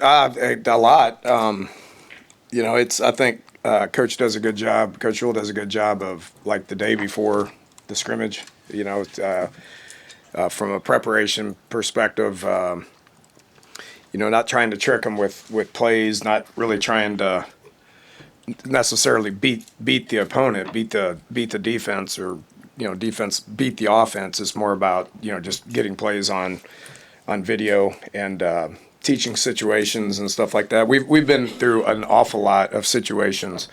A lot. I think Coach does a good job. Coach Rule does a good job of like the day before the scrimmage. From a preparation perspective, not trying to trick them with plays, not really trying to necessarily beat the opponent, beat the defense, or defense beat the offense. It's more about just getting plays on video and teaching situations and stuff like that. We've been through an awful lot of situations,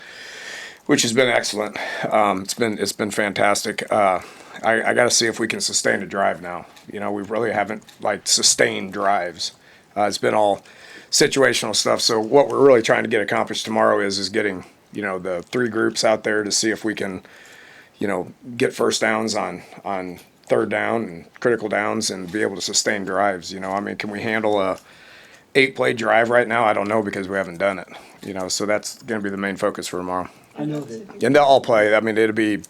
which has been excellent. It's been fantastic. I got to see if we can sustain a drive now. We really haven't sustained drives. It's been all situational stuff. So what we're really trying to get accomplished tomorrow is getting the three groups out there to see if we can get first downs on third down and critical downs and be able to sustain drives. Can we handle a 8-play drive right now? I don't know, because we haven't done it. So that's going to be the main focus for tomorrow. I know that. And they'll all play. It'll be,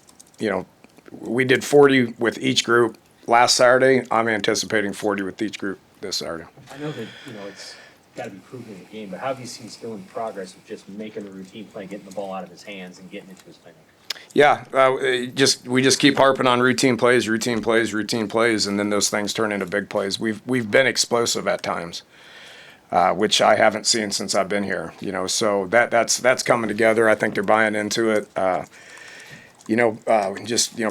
we did 40 with each group last Saturday. I'm anticipating 40 with each group this Saturday. I know that, it's got to be proven in the game, but how have you seen still in progress of just making a routine play, getting the ball out of his hands and getting into his playmaker? Yeah, we just keep harping on routine plays, and then those things turn into big plays. We've been explosive at times, which I haven't seen since I've been here. So that's coming together. I think they're buying into it.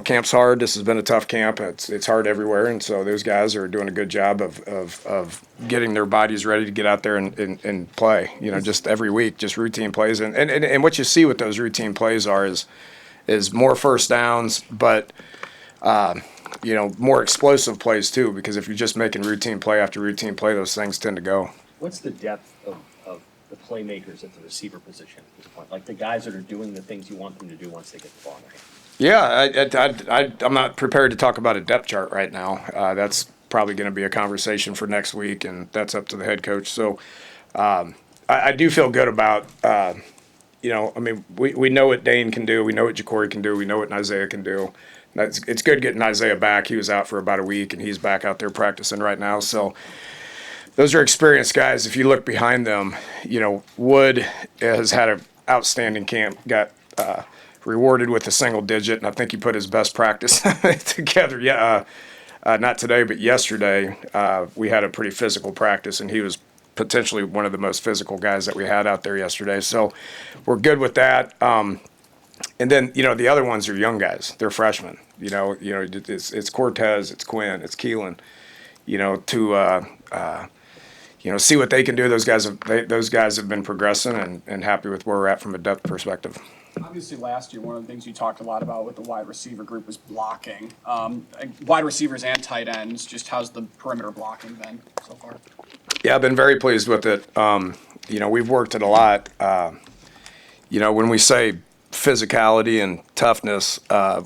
Camp's hard. This has been a tough camp. It's hard everywhere, and so those guys are doing a good job of getting their bodies ready to get out there and play. Just every week, just routine plays, and what you see with those routine plays is more first downs, but more explosive plays too. Because if you're just making routine play after routine play, those things tend to go. What's the depth of the playmakers at the receiver position at this point? Like the guys that are doing the things you want them to do once they get the ball in their hands? Yeah, I'm not prepared to talk about a depth chart right now. That's probably going to be a conversation for next week, and that's up to the head coach. So I do feel good about. We know what Dane can do. We know what Jacory can do. We know what Isaiah can do. It's good getting Isaiah back. He was out for about a week, and he's back out there practicing right now. So those are experienced guys. If you look behind them, Wood has had an outstanding camp, got rewarded with a single digit, and I think he put his best practice together. Yeah, not today, but yesterday we had a pretty physical practice, and he was potentially one of the most physical guys that we had out there yesterday. So we're good with that. And then, the other ones are young guys. They're freshmen. It's Cortez, it's Quinn, it's Keelan, to see what they can do. Those guys have been progressing and happy with where we're at from a depth perspective. Obviously, last year, one of the things you talked a lot about with the wide receiver group was blocking. Wide receivers and tight ends, just how's the perimeter blocking been so far? Yeah, I've been very pleased with it. We've worked it a lot. When we say physicality and toughness,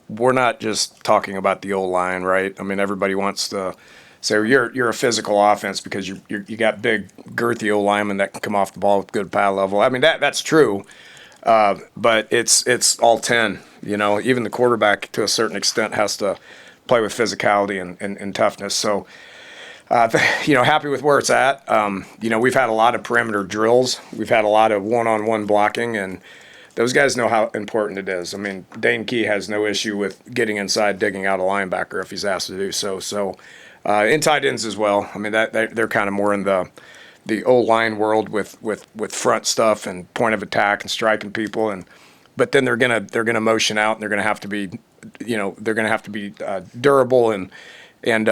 we're not just talking about the old line, right? Everybody wants to say you're a physical offense because you got big, girthy old linemen that can come off the ball with good pad level. That's true, but it's all 10. Even the quarterback to a certain extent has to play with physicality and toughness. So. Happy with where it's at. We've had a lot of perimeter drills. We've had a lot of one-on-one blocking, and those guys know how important it is. Dane Key has no issue with getting inside, digging out a linebacker if he's asked to do so. So, in tight ends as well. They're kind of more in the old line world with front stuff and point of attack and striking people, but then they're gonna motion out, and they're gonna have to be durable and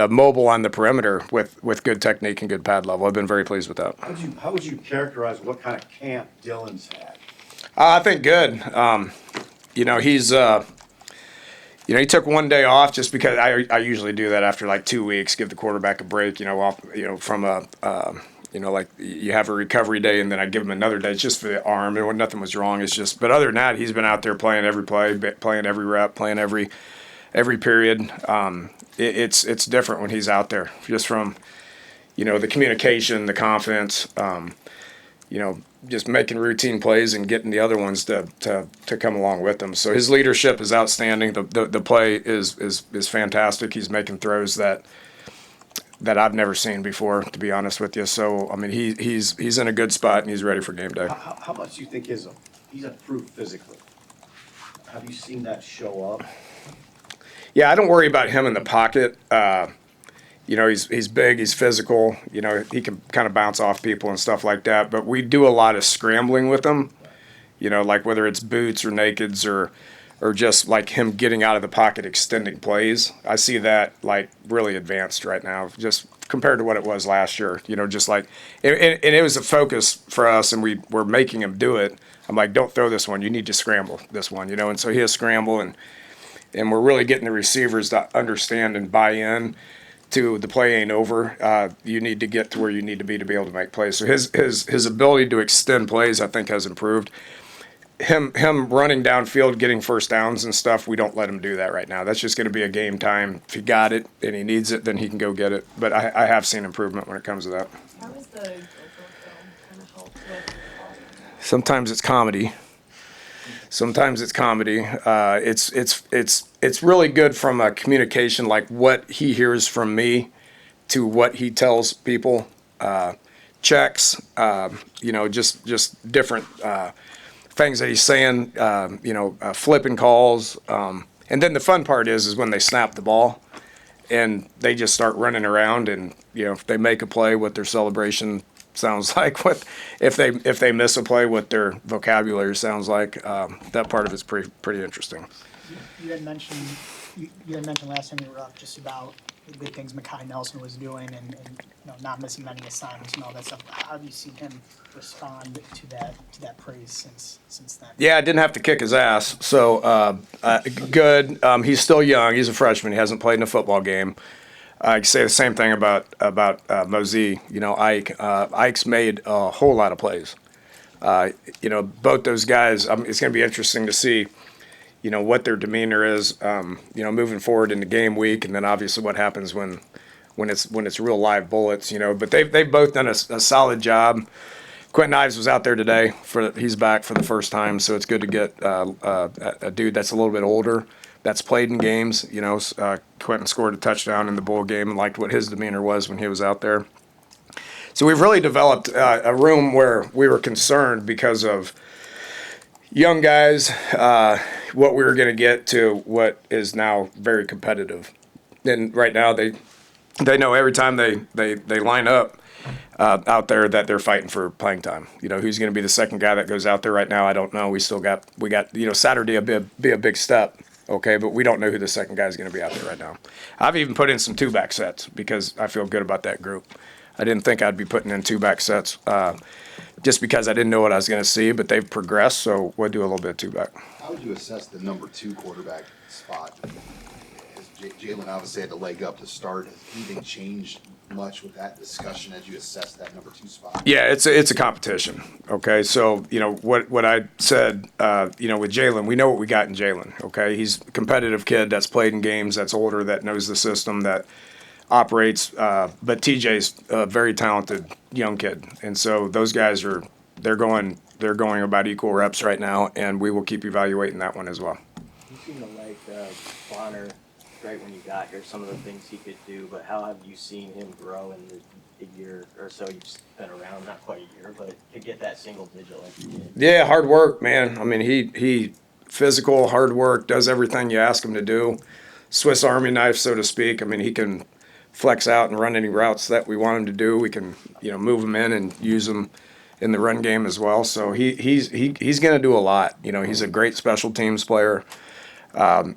mobile on the perimeter with good technique and good pad level. I've been very pleased with that. How would you characterize what kind of camp Dylan's had? I think good. He's he took one day off just because I usually do that after like 2 weeks, give the quarterback a break. From you have a recovery day, and then I give him another day just for the arm. And nothing was wrong. It's just, but other than that, he's been out there playing every play, playing every rep, playing every period. It's different when he's out there, just from, the communication, the confidence, just making routine plays and getting the other ones to come along with him. So his leadership is outstanding. The play is fantastic. He's making throws that that I've never seen before, to be honest with you. So I mean, he's in a good spot and he's ready for game day. How much do you think he's improved physically? Have you seen that show up? Yeah, I don't worry about him in the pocket. He's big, he's physical. He can kind of bounce off people and stuff like that. But we do a lot of scrambling with him. Like whether it's boots or nakeds or just like him getting out of the pocket, extending plays. I see that like really advanced right now, just compared to what it was last year. Just like, and it was a focus for us, and we were making him do it. I'm like, don't throw this one. You need to scramble this one. And so he'll scramble, and we're really getting the receivers to understand and buy in to the play ain't over. You need to get to where you need to be able to make plays. So his ability to extend plays, I think, has improved. Him running downfield, getting first downs and stuff, we don't let him do that right now. That's just going to be a game time. If he got it and he needs it, then he can go get it. But I have seen improvement when it comes to that. How is the GoPro film kind of helped with? Sometimes it's comedy. It's really good from a communication, like what he hears from me to what he tells people. Checks, just different things that he's saying. Flipping calls, and then the fun part is when they snap the ball, and they just start running around, and if they make a play, what their celebration sounds like, what if they miss a play, what their vocabulary sounds like. That part of it's pretty interesting. You had mentioned last time you were up just about the good things Mekhi Nelson was doing and not missing many assignments and all that stuff. How have you seen him respond to that praise since then? Yeah, I didn't have to kick his ass, so good. He's still young. He's a freshman. He hasn't played in a football game. I can say the same thing about Mosey. Ike. Ike's made a whole lot of plays. Both those guys. It's going to be interesting to see, what their demeanor is. Moving forward into game week, and then obviously what happens when it's real live bullets. But they've both done a solid job. Quentin Ives was out there today. He's back for the first time, so it's good to get a dude that's a little bit older, that's played in games. Quentin scored a touchdown in the bowl game and liked what his demeanor was when he was out there. So we've really developed a room where we were concerned because of young guys, what we were going to get to what is now very competitive. And right now they know every time they line up out there that they're fighting for playing time. Who's going to be the second guy that goes out there right now? I don't know. We got Saturday will be a big step. Okay, but we don't know who the second guy is going to be out there right now. I've even put in some two-back sets because I feel good about that group. I didn't think I'd be putting in two-back sets just because I didn't know what I was going to see, but they've progressed, so we'll do a little bit of two-back. How would you assess the number 2 quarterback spot? Jalen obviously had to leg up to start. Has anything changed much with that discussion as you assess that number 2 spot? Yeah, it's a competition. Okay, so what I said, with Jalen, we know what we got in Jalen. Okay, he's a competitive kid that's played in games, that's older, that knows the system, that operates. But TJ's a very talented young kid, and so those guys they're going about equal reps right now, and we will keep evaluating that one as well. You seem to like Bonner right when you got here, some of the things he could do, but how have you seen him grow in the year or so you've been around? Not quite a year, but to get that single digit like you did. Yeah, hard work, man. I mean, he physical, hard work, does everything you ask him to do. Swiss Army knife, so to speak. I mean, he can flex out and run any routes that we want him to do. We can, move him in and use him in the run game as well. So he's going to do a lot. He's a great special teams player.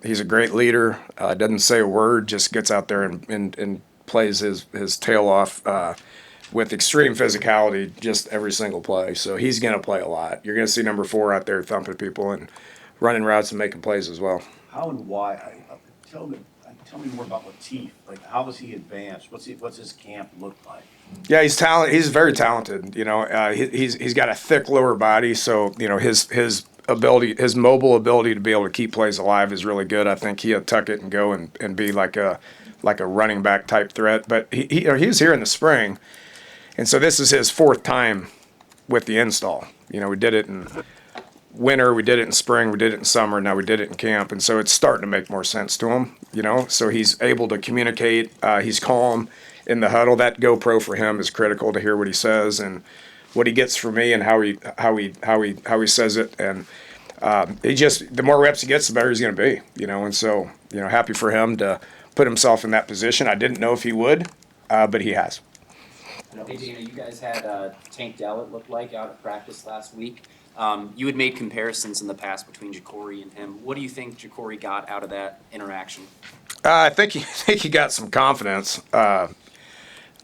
He's a great leader. Doesn't say a word, just gets out there and plays his tail off with extreme physicality just every single play. So he's going to play a lot. You're going to see number 4 out there thumping people and running routes and making plays as well. How and why? Tell me more about Lateef. Like, how was he advanced? What's his camp look like? Yeah, he's talented. He's very talented. He's got a thick lower body, so his ability, his mobile ability to be able to keep plays alive is really good. I think he'll tuck it and go and be like a running back type threat. But he was here in the spring, and so this is his 4th time with the install. We did it in winter, we did it in spring, we did it in summer, now we did it in camp, and so it's starting to make more sense to him. So he's able to communicate. He's calm. in the huddle. That GoPro for him is critical to hear what he says and what he gets from me and how he says it. And he just, the more reps he gets, the better he's going to be, you know. And so, you know, happy for him to put himself in that position. I didn't know if he would, but he has. Hey, Dana, you guys had Tank Dell, it looked like, out at practice last week. You had made comparisons in the past between Jacory and him. What do you think Jacory got out of that interaction? I think he got some confidence.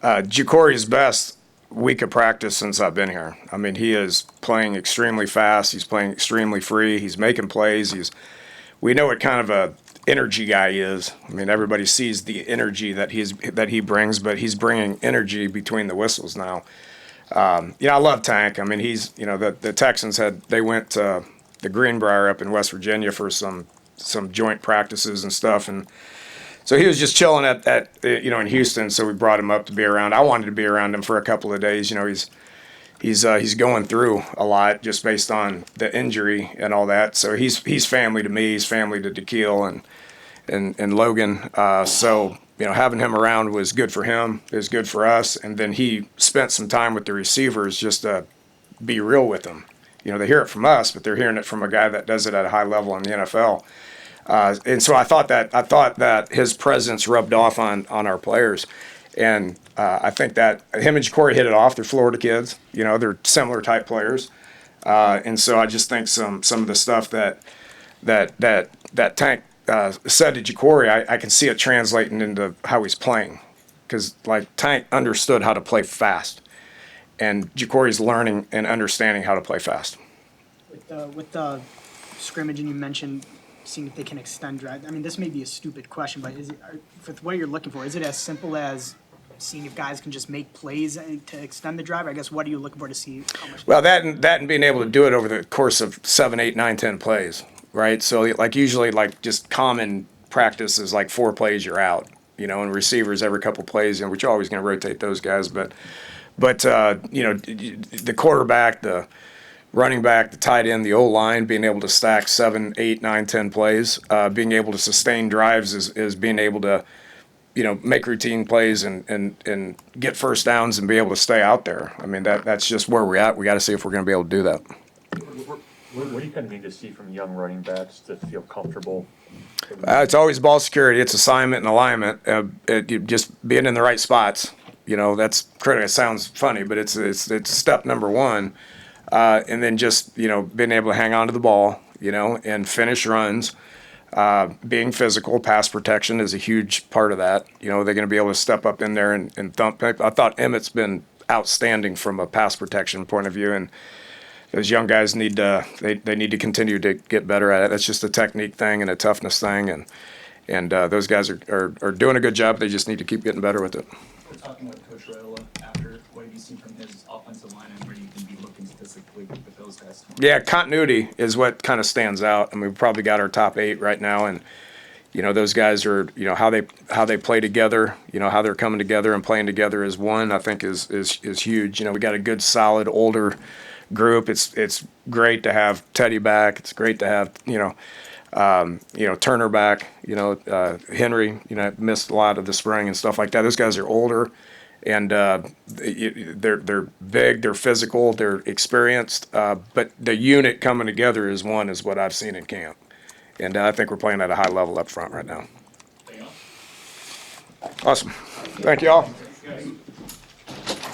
Jacory's best week of practice since I've been here. I mean, he is playing extremely fast. He's playing extremely free. He's making plays. We know what kind of a energy guy he is. I mean, everybody sees the energy that he brings, but he's bringing energy between the whistles now. You know, I love Tank. I mean, he's, you know, the Texans they went to the Greenbrier up in West Virginia for some joint practices and stuff, and so he was just chilling at you know, in Houston. So we brought him up to be around. I wanted to be around him for a couple of days. You know, he's going through a lot just based on the injury and all that. So he's family to me. He's family to DeKeel and Logan. So, you know, having him around was good for him. It was good for us. And then he spent some time with the receivers just to be real with them. You know, they hear it from us, but they're hearing it from a guy that does it at a high level in the NFL. And so I thought that his presence rubbed off on our players. And I think that him and Jacory hit it off. They're Florida kids. You know, they're similar type players. And so I just think some of the stuff that Tank said to Jacory, I can see it translating into how he's playing. Because, like, Tank understood how to play fast. And Jacory's learning and understanding how to play fast. With the scrimmage, and you mentioned seeing if they can extend drive. I mean, this may be a stupid question, but with what you're looking for, is it as simple as seeing if guys can just make plays to extend the drive? I guess, what are you looking for to see how much? Well, that and being able to do it over the course of 7, 8, 9, 10 plays, right? So, like, usually, like, just common practice is like 4 plays, you're out, you know, and receivers every couple plays, and which you're always going to rotate those guys. But you know, the quarterback, the running back, the tight end, the O-line, being able to stack 7, 8, 9, 10 plays, being able to sustain drives is being able to, you know, make routine plays and get first downs and be able to stay out there. I mean, that's just where we're at. We got to see if we're going to be able to do that. What do you kind of need to see from young running backs to feel comfortable? It's always ball security. It's assignment and alignment. Just being in the right spots. You know, that's critical. It sounds funny, but it's step number one. And then just, you know, being able to hang on to the ball, you know, and finish runs. Being physical, pass protection is a huge part of that. You know, they're going to be able to step up in there and thump. I thought Emmett's been outstanding from a pass protection point of view, and those young guys need to continue to get better at it. That's just a technique thing and a toughness thing, and those guys are doing a good job. They just need to keep getting better with it. We're talking with Coach Raiola after. What have you seen from his offensive line and where you can be looking statistically with those guys? Yeah, continuity is what kind of stands out. I mean, we've probably got our top 8 right now, and you know, those guys are, you know, how they play together, you know, how they're coming together and playing together as one, I think is huge. You know, we got a good, solid, older group. It's great to have Teddy back. It's great to have, you know, Turner back. You know, Henry, you know, missed a lot of the spring and stuff like that. Those guys are older, and they're big, they're physical, they're experienced. But the unit coming together as one is what I've seen in camp, and I think we're playing at a high level up front right now. Awesome. Thank you all.